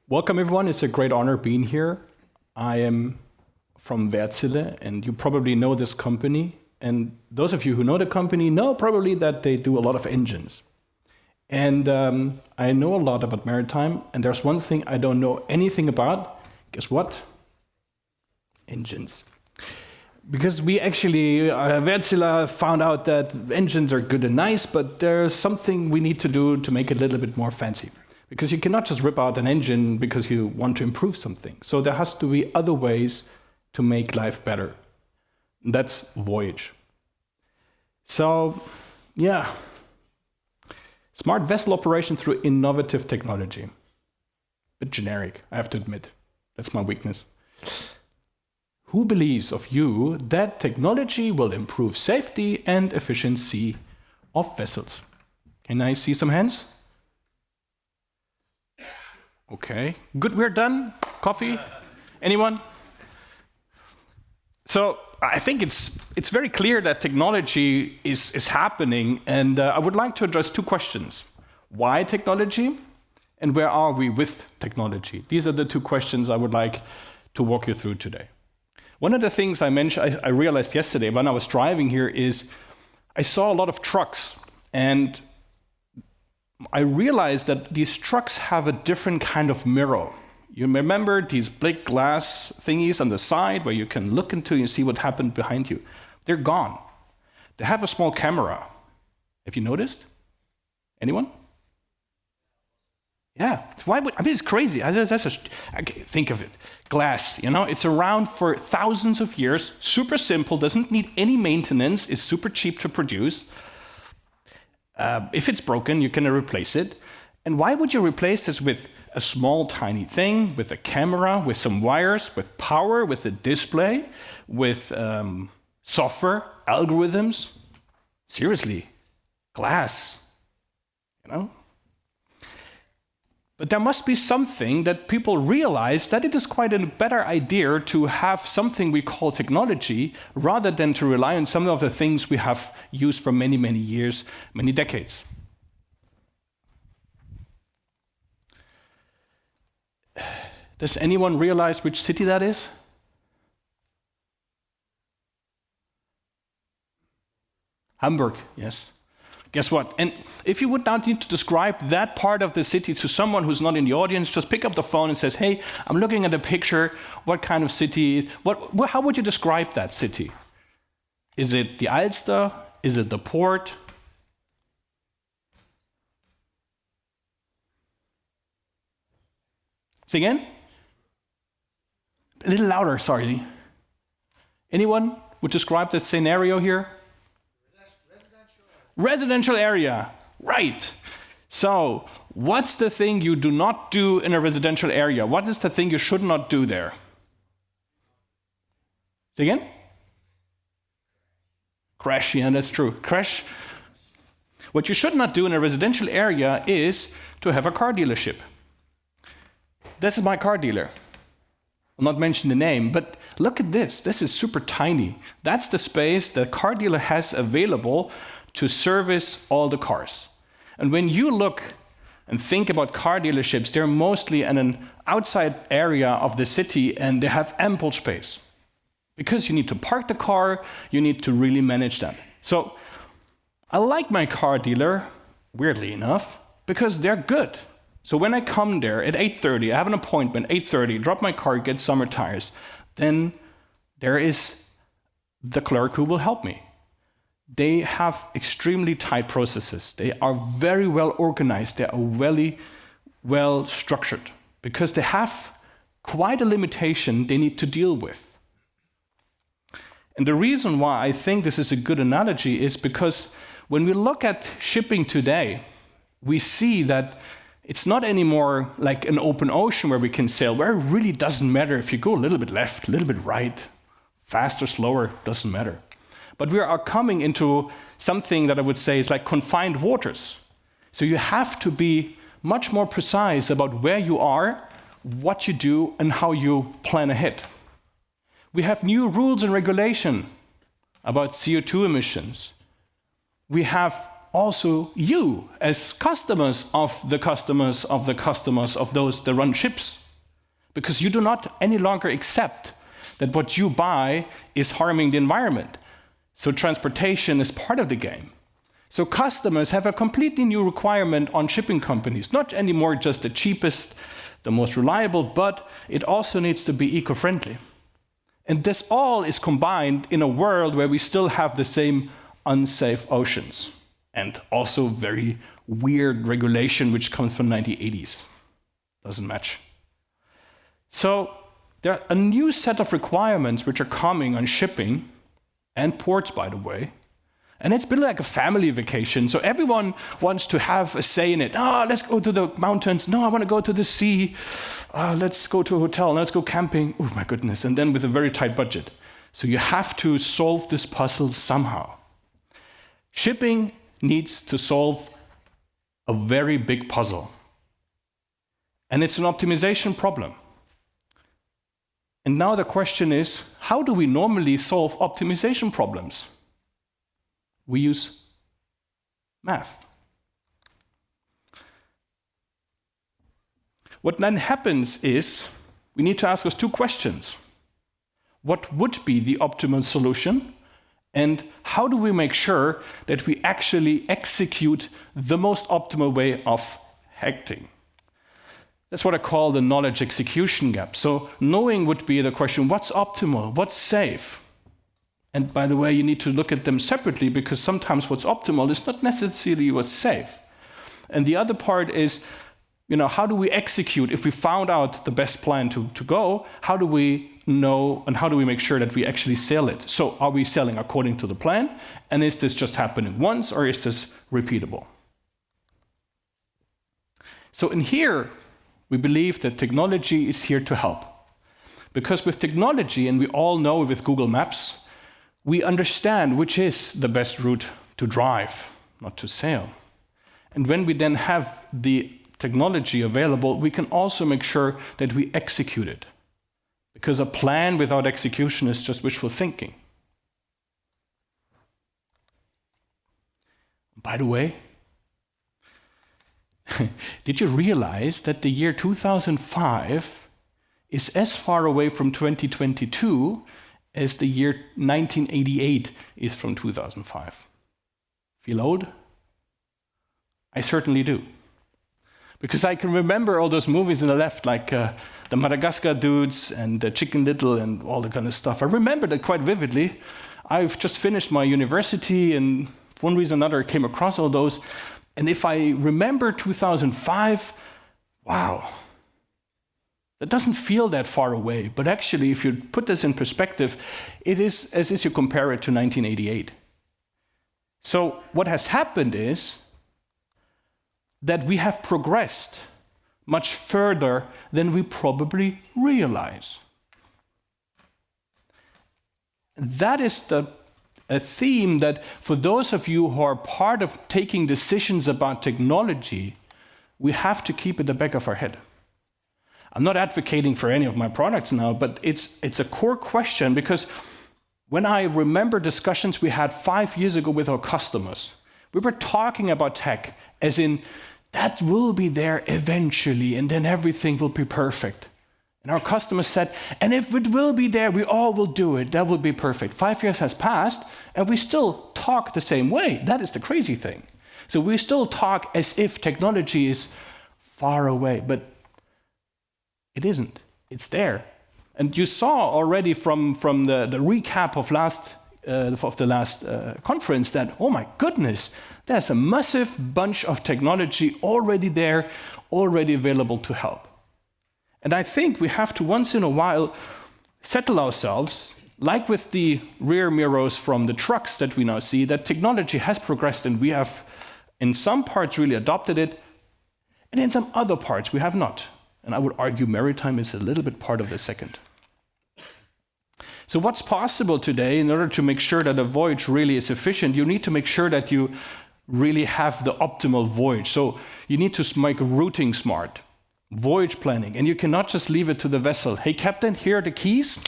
Welcome everyone, it's a great honor being here. I am from Wärtsilä and you probably know this company. And those of you who know the company know probably that they do a lot of engines. And I know a lot about maritime, and there's one thing I don't know anything about. Guess what? Engines. Because we actually, Wärtsilä found out that engines are good and nice, but there's something we need to do to make it a little bit more fancy. Because you cannot just rip out an engine because you want to improve something. So there has to be other ways to make life better. That's Voyage. So, yeah. Smart vessel operation through innovative technology. Bit generic, I have to admit. That's my weakness. Who believes of you that technology will improve safety and efficiency of vessels? Can I see some hands? Okay, good, we're done. Coffee? Anyone? So I think it's very clear that technology is happening, and I would like to address two questions. Why technology, and where are we with technology? These are the two questions I would like to walk you through today. One of the things I mentioned, I realized yesterday when I was driving here is I saw a lot of trucks, and I realized that these trucks have a different kind of mirror. You remember these big glass thingies on the side where you can look into and see what happened behind you? They're gone. They have a small camera. Have you noticed? Anyone? Yeah. Why would, I mean, it's crazy. Think of it. Glass, you know, it's around for thousands of years, super simple, doesn't need any maintenance, is super cheap to produce. If it's broken, you can replace it. And why would you replace this with a small, tiny thing, with a camera, with some wires, with power, with a display, with software, algorithms? Seriously, glass, you know? But there must be something that people realize that it is quite a better idea to have something we call technology rather than to rely on some of the things we have used for many, many years, many decades. Does anyone realize which city that is? Hamburg, yes. Guess what? And if you would now need to describe that part of the city to someone who's not in the audience, just pick up the phone and says, hey, I'm looking at a picture, what kind of city is, how would you describe that city? Is it the Alster? Is it the port? Say again? A little louder, sorry. Anyone would describe the scenario here? Residential area, right. So, what's the thing you do not do in a residential area? What is the thing you should not do there? Say again? Crash, yeah, that's true. Crash. What you should not do in a residential area is to have a car dealership. This is my car dealer. I'll not mention the name, but look at this. This is super tiny. That's the space the car dealer has available to service all the cars. And when you look and think about car dealerships, they're mostly in an outside area of the city and they have ample space. Because you need to park the car, you need to really manage that. So I like my car dealer, weirdly enough, because they're good. So when I come there at 8:30, I have an appointment, 8:30, drop my car, get summer tires, then there is the clerk who will help me. They have extremely tight processes. They are very well organized. They are very well structured because they have quite a limitation they need to deal with. And the reason why I think this is a good analogy is because when we look at shipping today, we see that it's not anymore like an open ocean where we can sail, where it really doesn't matter if you go a little bit left, a little bit right, faster, slower, doesn't matter. But we are coming into something that I would say is like confined waters. So you have to be much more precise about where you are, what you do, and how you plan ahead. We have new rules and regulation about CO2 emissions. We have also you as customers of the customers of the customers of those that run ships. Because you do not any longer accept that what you buy is harming the environment. So transportation is part of the game. So customers have a completely new requirement on shipping companies, not anymore just the cheapest, the most reliable, but it also needs to be eco-friendly. And this all is combined in a world where we still have the same unsafe oceans and also very weird regulation which comes from the 1980s. Doesn't match. So there are a new set of requirements which are coming on shipping and ports, by the way. And it's been like a family vacation. So everyone wants to have a say in it. Oh, let's go to the mountains. No, I want to go to the sea. Let's go to a hotel. Let's go camping. Oh, my goodness. And then with a very tight budget. So you have to solve this puzzle somehow. Shipping needs to solve a very big puzzle. And it's an optimization problem. And now the question is, how do we normally solve optimization problems? We use math. What then happens is, we need to ask us two questions. What would be the optimal solution? And how do we make sure that we actually execute the most optimal way of acting? That's what I call the knowledge execution gap. So knowing would be the question, what's optimal? What's safe? And by the way, you need to look at them separately because sometimes what's optimal is not necessarily what's safe. And the other part is, how do we execute? If we found out the best plan to go, how do we know and how do we make sure that we actually sell it? So are we selling according to the plan? And is this just happening once or is this repeatable? So in here, we believe that technology is here to help. Because with technology, and we all know with Google Maps, we understand which is the best route to drive, not to sail. And when we then have the technology available, we can also make sure that we execute it. Because a plan without execution is just wishful thinking. By the way, did you realize that the year 2005 is as far away from 2022 as the year 1988 is from 2005? Feel old? I certainly do. Because I can remember all those movies on the left, like the Madagascar dudes and the Chicken Little and all that kind of stuff. I remember that quite vividly. I've just finished my university and for one reason or another I came across all those. And if I remember 2005, wow, that doesn't feel that far away. But actually, if you put this in perspective, it is as if you compare it to 1988. So what has happened is that we have progressed much further than we probably realize. That is a theme that for those of you who are part of taking decisions about technology, we have to keep at the back of our head. I'm not advocating for any of my products now, but it's a core question because when I remember discussions we had 5 years ago with our customers, we were talking about tech as in that will be there eventually and then everything will be perfect. And our customers said, and if it will be there, we all will do it. That will be perfect. 5 years has passed and we still talk the same way. That is the crazy thing. So we still talk as if technology is far away, but it isn't. It's there. And you saw already from the recap of the last conference that, oh my goodness, there's a massive bunch of technology already there, already available to help. And I think we have to once in a while settle ourselves, like with the rear mirrors from the trucks that we now see, that technology has progressed and we have in some parts really adopted it, and in some other parts we have not. And I would argue maritime is a little bit part of the second. So what's possible today in order to make sure that a voyage really is efficient? You need to make sure that you really have the optimal voyage. So you need to make routing smart, voyage planning, and you cannot just leave it to the vessel. Hey, captain, here are the keys.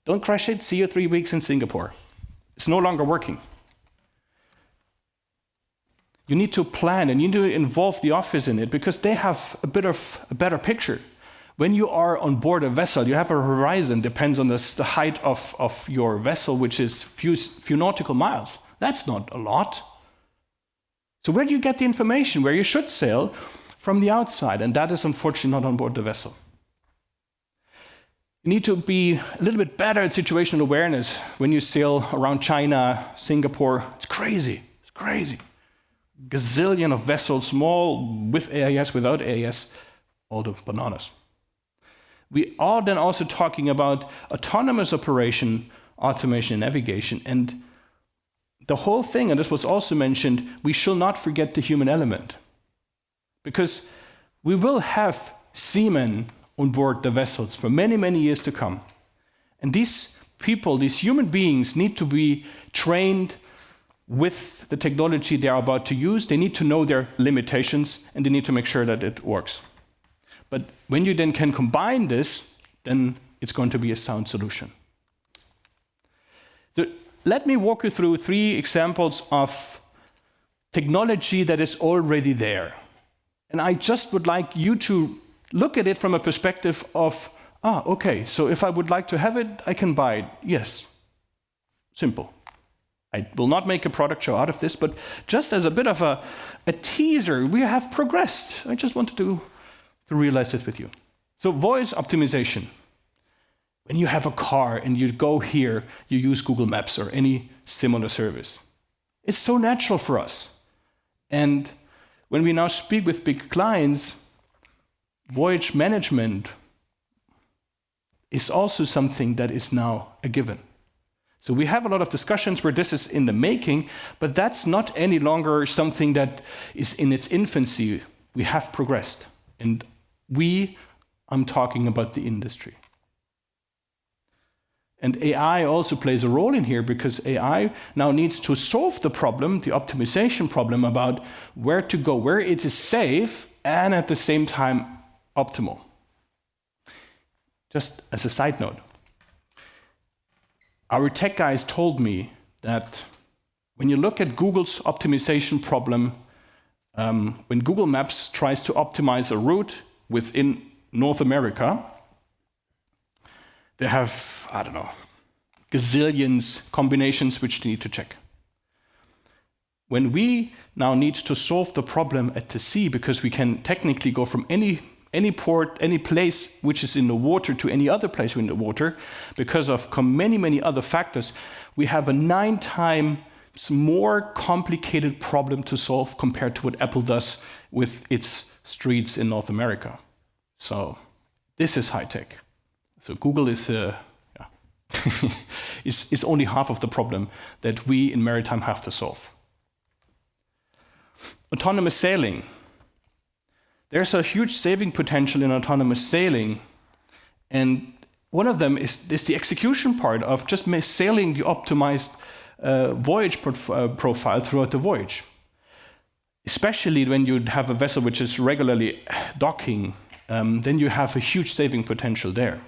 Don't crash it. See you 3 weeks in Singapore. It's no longer working. You need to plan and you need to involve the office in it because they have a bit of a better picture. When you are on board a vessel, you have a horizon, depends on the height of your vessel, which is few nautical miles. That's not a lot. So where do you get the information? Where you should sail? From the outside, and that is unfortunately not on board the vessel. You need to be a little bit better at situational awareness when you sail around China, Singapore. It's crazy. It's crazy. Gazillion of vessels, small, with AIS, without AIS, all the bananas. We are then also talking about autonomous operation, automation, and navigation. And the whole thing, and this was also mentioned, we shall not forget the human element. Because we will have seamen on board the vessels for many, many years to come. And these people, these human beings, need to be trained with the technology they are about to use. They need to know their limitations, and they need to make sure that it works. But when you then can combine this, then it's going to be a sound solution. So let me walk you through 3 examples of technology that is already there. And I just would like you to look at it from a perspective of, okay, so if I would like to have it, I can buy it. Yes, simple. I will not make a product show out of this, but just as a bit of a teaser, we have progressed. I just wanted to realize it with you. So voice optimization. When you have a car and you go here, you use Google Maps or any similar service. It's so natural for us. And when we now speak with big clients, voyage management is also something that is now a given. So we have a lot of discussions where this is in the making, but that's not any longer something that is in its infancy. We have progressed. And I'm talking about the industry. And AI also plays a role in here because AI now needs to solve the problem, the optimization problem about where to go, where it is safe and at the same time optimal. Just as a side note, our tech guys told me that when you look at Google's optimization problem, when Google Maps tries to optimize a route within North America, they have, I don't know, gazillions combinations which they need to check. When we now need to solve the problem at the sea, because we can technically go from any port, any place which is in the water to any other place in the water, because of many, many other factors, we have a 9 times more complicated problem to solve compared to what Apple does with its streets in North America. So this is high tech. So Google is is only half of the problem that we in maritime have to solve. Autonomous sailing. There's a huge saving potential in autonomous sailing, and one of them is the execution part of just sailing the optimized voyage profile throughout the voyage. Especially when you have a vessel which is regularly docking, then you have a huge saving potential there.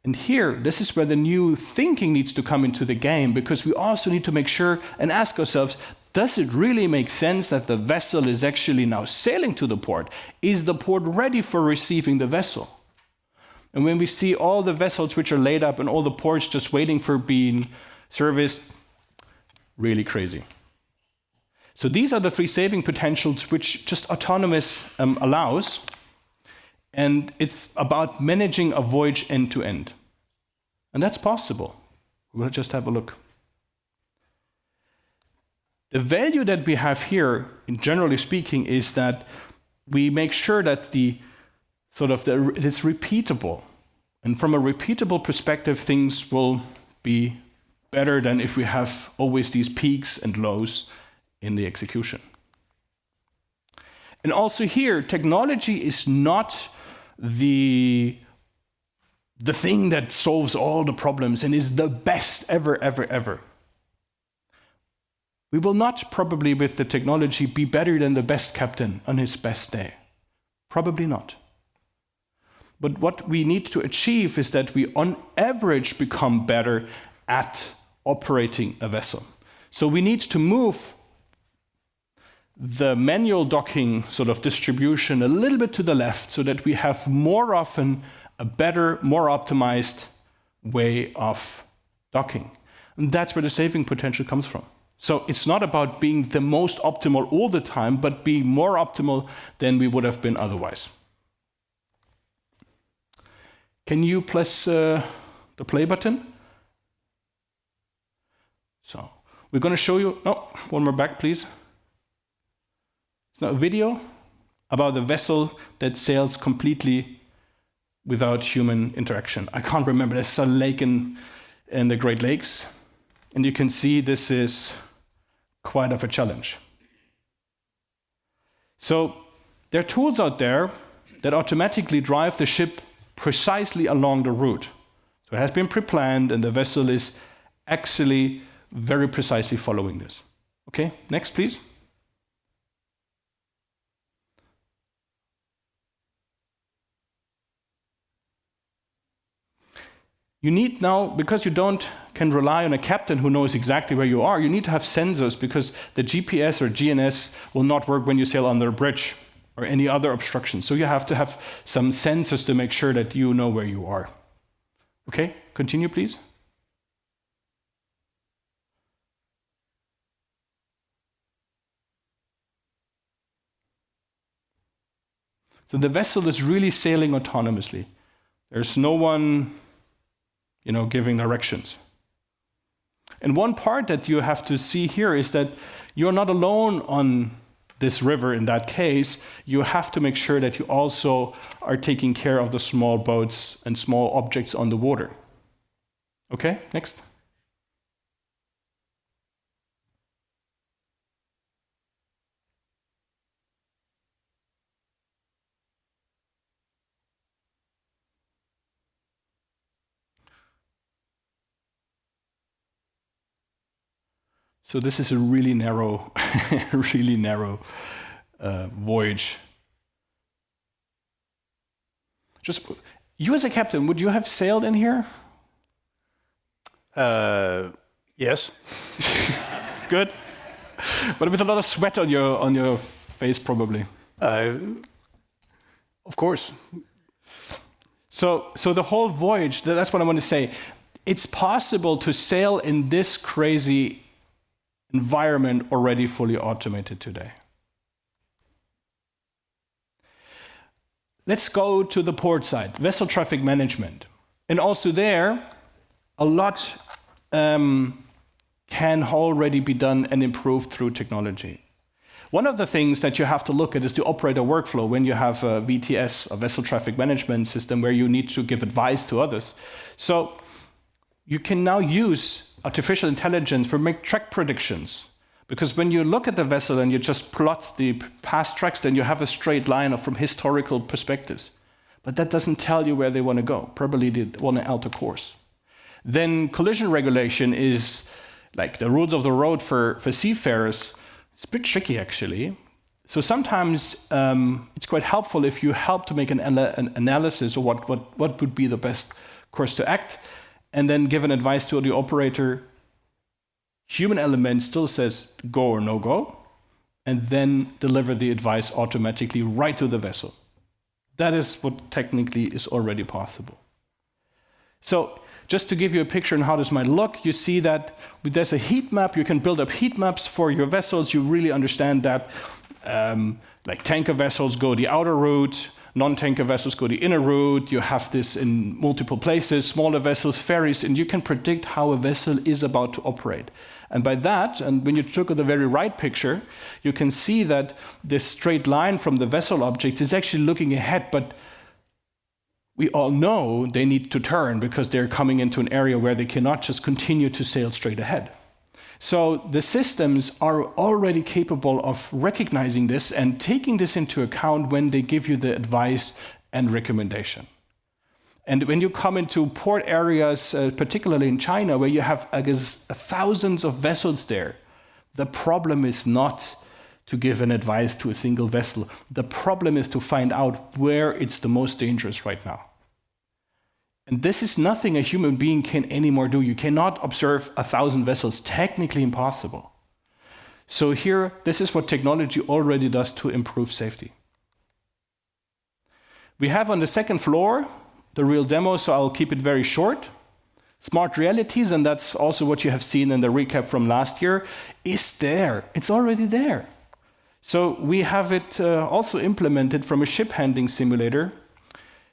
And here, this is where the new thinking needs to come into the game, because we also need to make sure and ask ourselves, does it really make sense that the vessel is actually now sailing to the port? Is the port ready for receiving the vessel? And when we see all the vessels which are laid up and all the ports just waiting for being serviced, really crazy. So these are the 3 saving potentials which just autonomous allows. And it's about managing a voyage end to end. And that's possible. We'll just have a look. The value that we have here, generally speaking, is that we make sure that it is repeatable. And from a repeatable perspective, things will be better than if we have always these peaks and lows in the execution. And also here, technology is not the thing that solves all the problems and is the best ever. We will not probably with the technology be better than the best captain on his best day. Probably not. But what we need to achieve is that we on average become better at operating a vessel. So we need to move the manual docking sort of distribution a little bit to the left so that we have more often a better, more optimized way of docking. And that's where the saving potential comes from. So it's not about being the most optimal all the time, but being more optimal than we would have been otherwise. Can you press the play button? So we're going to show you, no, one more back, please. It's now a video about a vessel that sails completely without human interaction. I can't remember, there's a lake in the Great Lakes. And you can see this is quite of a challenge. So there are tools out there that automatically drive the ship precisely along the route. So it has been pre-planned and the vessel is actually very precisely following this. Okay, next please. You need now, because you can rely on a captain who knows exactly where you are, you need to have sensors because the GPS or GNS will not work when you sail under a bridge or any other obstruction. So you have to have some sensors to make sure that you know where you are. Okay, continue please. So the vessel is really sailing autonomously. There's no one giving directions. And one part that you have to see here is that you're not alone on this river in that case. You have to make sure that you also are taking care of the small boats and small objects on the water. Okay, next. So this is a really narrow, voyage. Just you as a captain, would you have sailed in here? Yes. Good. But with a lot of sweat on your face, probably. Of course. So the whole voyage, that's what I want to say. It's possible to sail in this crazy environment already fully automated today. Let's go to the port side, vessel traffic management. And also there, a lot can already be done and improved through technology. One of the things that you have to look at is the operator workflow when you have a VTS, a vessel traffic management system, where you need to give advice to others. So you can now use artificial intelligence for make track predictions. Because when you look at the vessel and you just plot the past tracks, then you have a straight line from historical perspectives. But that doesn't tell you where they want to go. Probably they want to alter course. Then collision regulation is like the rules of the road for seafarers. It's a bit tricky, actually. So sometimes it's quite helpful if you help to make an analysis of what would be the best course to act, and then give an advice to the operator. Human element still says go or no go, and then deliver the advice automatically right to the vessel. That is what technically is already possible. So just to give you a picture on how this might look, you see that there's a heat map. You can build up heat maps for your vessels. You really understand that like tanker vessels go the outer route, non-tanker vessels go the inner route. You have this in multiple places, smaller vessels, ferries, and you can predict how a vessel is about to operate. And by that, and when you look at the very right picture, you can see that this straight line from the vessel object is actually looking ahead, but we all know they need to turn because they're coming into an area where they cannot just continue to sail straight ahead. So the systems are already capable of recognizing this and taking this into account when they give you the advice and recommendation. And when you come into port areas, particularly in China, where you have, I guess, thousands of vessels there, the problem is not to give an advice to a single vessel. The problem is to find out where it's the most dangerous right now. And this is nothing a human being can anymore do. You cannot observe 1,000 vessels, technically impossible. So here, this is what technology already does to improve safety. We have on the second floor the real demo, so I'll keep it very short. Smart realities, and that's also what you have seen in the recap from last year, is there. It's already there. So we have it also implemented from a ship handling simulator.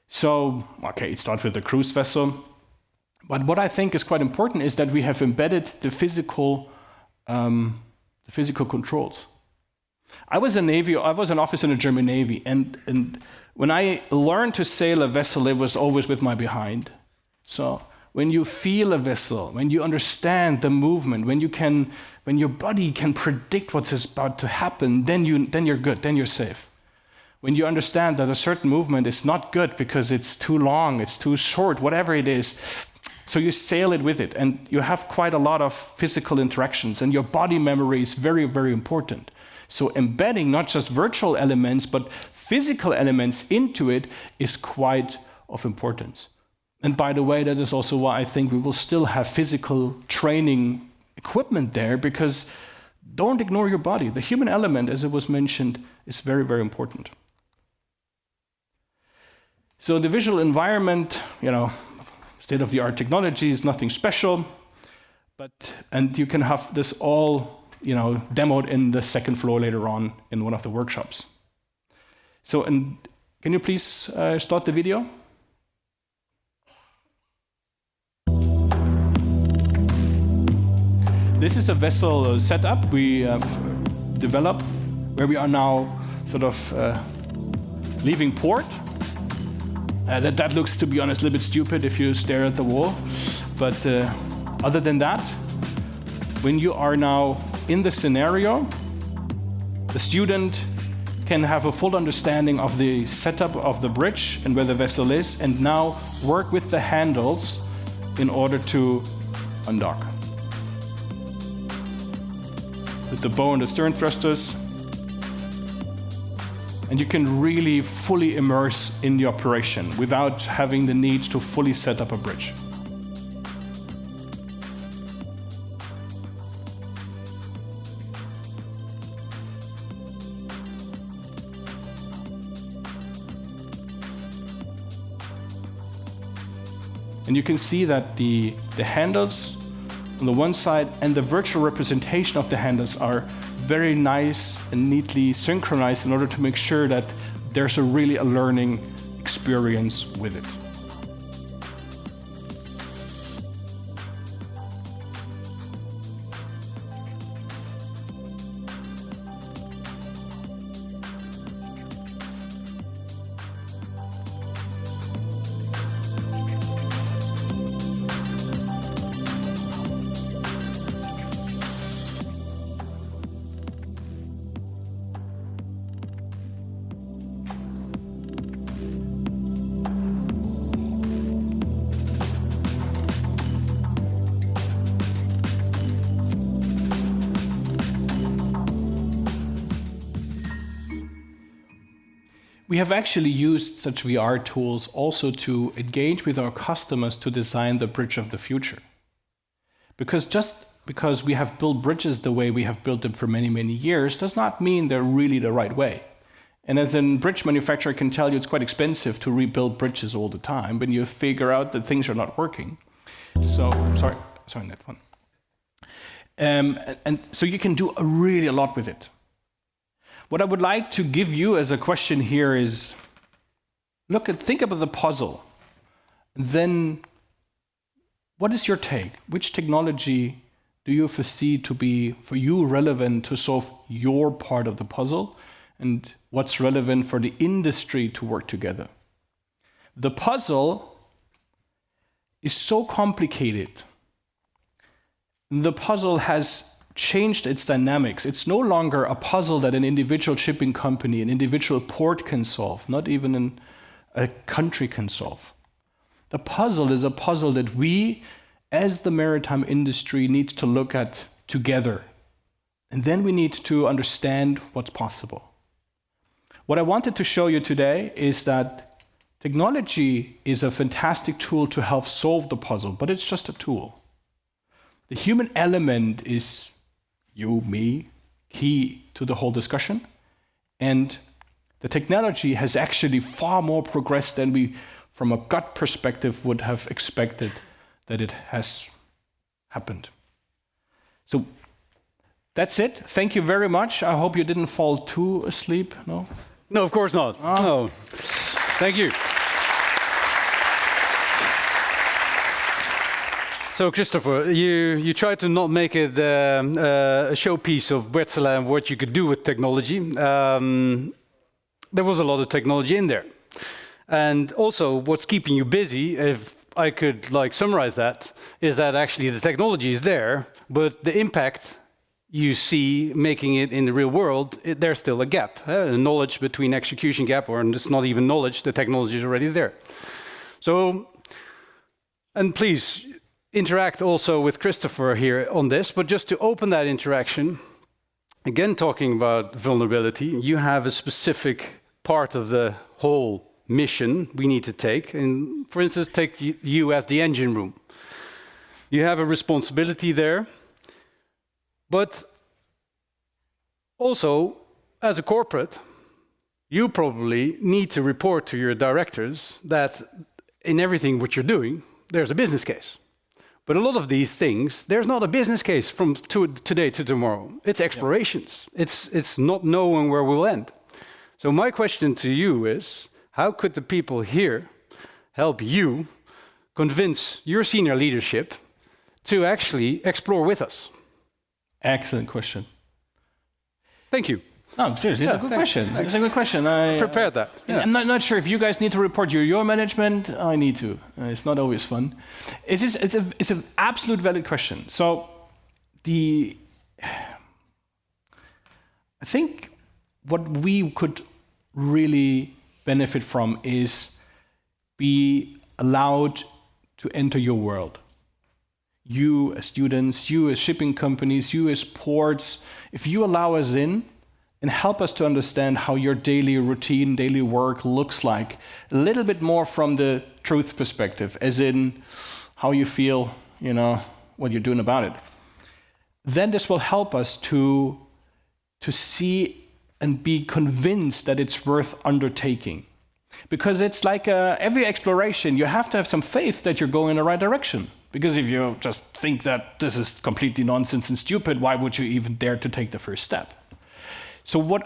So, okay, it starts with a cruise vessel. But what I think is quite important is that we have embedded the physical controls. I was an officer in the German Navy, and when I learned to sail a vessel, it was always with my behind. So when you feel a vessel, when you understand the movement, when your body can predict what's about to happen, then you're good, then you're safe. When you understand that a certain movement is not good because it's too long, it's too short, whatever it is, so you sail it with it, and you have quite a lot of physical interactions, and your body memory is very, very important. So embedding not just virtual elements, but physical elements into it is quite of importance. And by the way, that is also why I think we will still have physical training equipment there, because don't ignore your body. The human element, as it was mentioned, is very, very important. So the visual environment, state-of-the-art technology is nothing special, and you can have this all, demoed in the second floor later on in one of the workshops. So, can you please start the video? This is a vessel setup we have developed, where we are now sort of leaving port. That looks, to be honest, a little bit stupid if you stare at the wall. But other than that, when you are now in the scenario, the student can have a full understanding of the setup of the bridge and where the vessel is, and now work with the handles in order to undock. With the bow and the stern thrusters, and you can really fully immerse in the operation without having the need to fully set up a bridge. And you can see that the handles on the one side and the virtual representation of the handles are very nice and neatly synchronized in order to make sure that there's really a learning experience with it. We have actually used such VR tools also to engage with our customers to design the bridge of the future. Because just because we have built bridges the way we have built them for many, many years does not mean they're really the right way. And as a bridge manufacturer, I can tell you it's quite expensive to rebuild bridges all the time when you figure out that things are not working. So, sorry, that one. And so you can do really a lot with it. What I would like to give you as a question here is, think about the puzzle. Then, what is your take? Which technology do you foresee to be, for you, relevant to solve your part of the puzzle? And what's relevant for the industry to work together? The puzzle is so complicated. The puzzle has changed its dynamics. It's no longer a puzzle that an individual shipping company, an individual port can solve, not even a country can solve. The puzzle is a puzzle that we, as the maritime industry, need to look at together. And then we need to understand what's possible. What I wanted to show you today is that technology is a fantastic tool to help solve the puzzle, but it's just a tool. The human element is you, me, key to the whole discussion. And the technology has actually far more progressed than we, from a gut perspective, would have expected that it has happened. So that's it. Thank you very much. I hope you didn't fall too asleep. No? No, of course not. No. Thank you. So, Christopher, you tried to not make it a showpiece of Wärtsilä and what you could do with technology. There was a lot of technology in there. And also, what's keeping you busy, if I could summarize that, is that actually the technology is there, but the impact you see making it in the real world, there's still a gap, a knowledge between execution gap, or it's not even knowledge, the technology is already there. So, and please, interact also with Christopher here on this, but just to open that interaction, again talking about vulnerability, you have a specific part of the whole mission we need to take, and for instance, take you as the engine room. You have a responsibility there, but also, as a corporate, you probably need to report to your directors that in everything what you're doing, there's a business case. But a lot of these things, there's not a business case from today to tomorrow. It's explorations. Yep. It's not knowing where we'll end. So my question to you is, how could the people here help you convince your senior leadership to actually explore with us? Excellent question. Thank you. No, seriously, it's a good question. It's a good question. I prepared that. Yeah. I'm not sure if you guys need to report your management. I need to. It's not always fun. It's an absolute valid question. So, I think what we could really benefit from is be allowed to enter your world. You as students, you as shipping companies, you as ports, if you allow us in and help us to understand how your daily routine, daily work looks like, a little bit more from the truth perspective, as in how you feel, what you're doing about it, then this will help us to see and be convinced that it's worth undertaking. Because it's like every exploration, you have to have some faith that you're going in the right direction. Because if you just think that this is completely nonsense and stupid, why would you even dare to take the first step? So what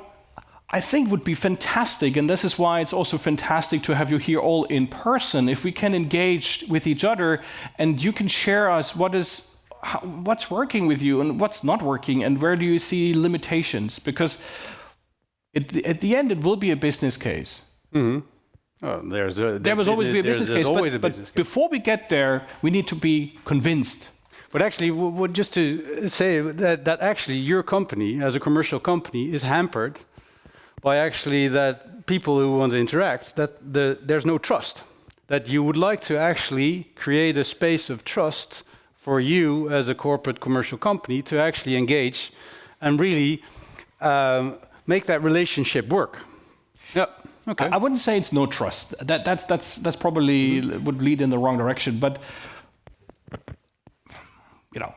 I think would be fantastic, and this is why it's also fantastic to have you here all in person, if we can engage with each other and you can share us what's working with you and what's not working and where do you see limitations. Because at the end, it will be a business case. Mm-hmm. Oh, there will always be a business case, but before we get there, we need to be convinced. But actually, just to say that actually your company, as a commercial company, is hampered by actually that people who want to interact, that there's no trust. That you would like to actually create a space of trust for you as a corporate commercial company to actually engage and really make that relationship work. Yeah. Okay. I wouldn't say it's no trust. That's probably would lead in the wrong direction. But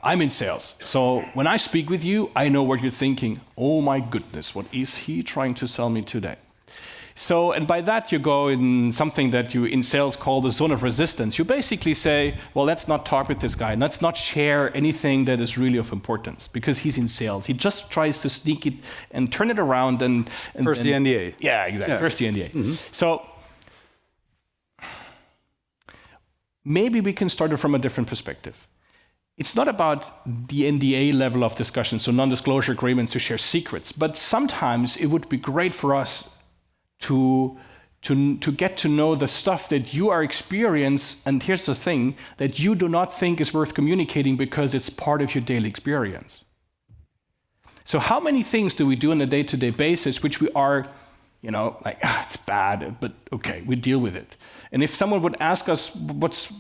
I'm in sales, so when I speak with you, I know what you're thinking. Oh my goodness, what is he trying to sell me today? So, and by that you go in something that you in sales call the zone of resistance. You basically say, well, let's not talk with this guy. Let's not share anything that is really of importance because he's in sales. He just tries to sneak it and turn it around and first the NDA. Yeah, exactly. Yeah. First the NDA. Mm-hmm. So maybe we can start it from a different perspective. It's not about the NDA level of discussion, so non-disclosure agreements to share secrets, but sometimes it would be great for us to get to know the stuff that you are experiencing, and here's the thing, that you do not think is worth communicating because it's part of your daily experience. So how many things do we do on a day-to-day basis which we are, it's bad, but okay, we deal with it. And if someone would ask us,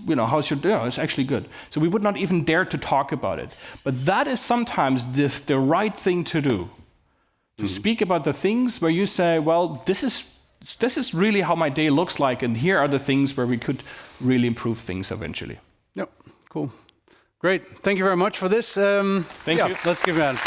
how's your day? It's actually good. So we would not even dare to talk about it. But that is sometimes the right thing to do. To speak about the things where you say, well, this is really how my day looks like, and here are the things where we could really improve things eventually. Yep, cool. Great. Thank you very much for this. Thank you. Let's give it a hand.